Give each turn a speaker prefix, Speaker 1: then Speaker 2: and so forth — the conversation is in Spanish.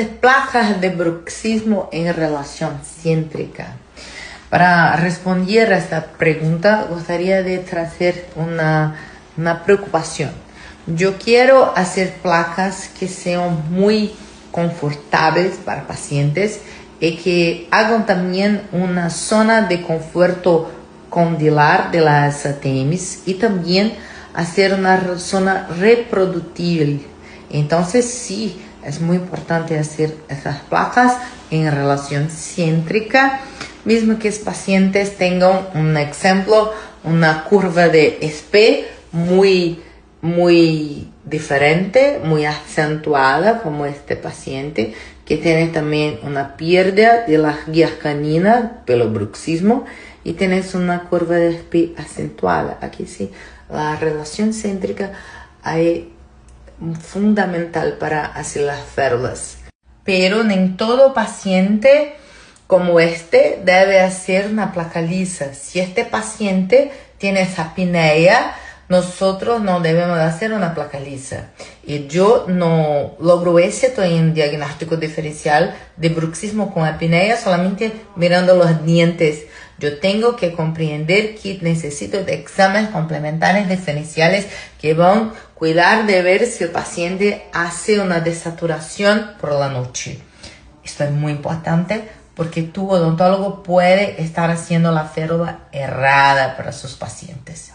Speaker 1: Placas de bruxismo en relación céntrica. Para responder a esta pregunta, gustaría de traer una preocupación. Yo quiero hacer placas que sean muy confortables para pacientes y que hagan también una zona de conforto condilar de las ATMs y también hacer una zona reproductible. Entonces, sí, es muy importante hacer esas placas en relación céntrica, mismo que los pacientes tengan un ejemplo, una curva de SP muy diferente, muy acentuada, como este paciente, que tiene también una pérdida de las guías caninas pelo bruxismo y tienes una curva de SP acentuada. Aquí sí, la relación céntrica hay fundamental para hacer las férulas. Pero en todo paciente como este debe hacer una placa lisa. Si este paciente tiene esa apnea, nosotros no debemos hacer una placa lisa. Y yo no logro éxito en diagnóstico diferencial de bruxismo con apnea solamente mirando los dientes. Yo tengo que comprender que necesito de exámenes complementarios diferenciales que van a cuidar de ver si el paciente hace una desaturación por la noche. Esto es muy importante porque tu odontólogo puede estar haciendo la férula errada para sus pacientes.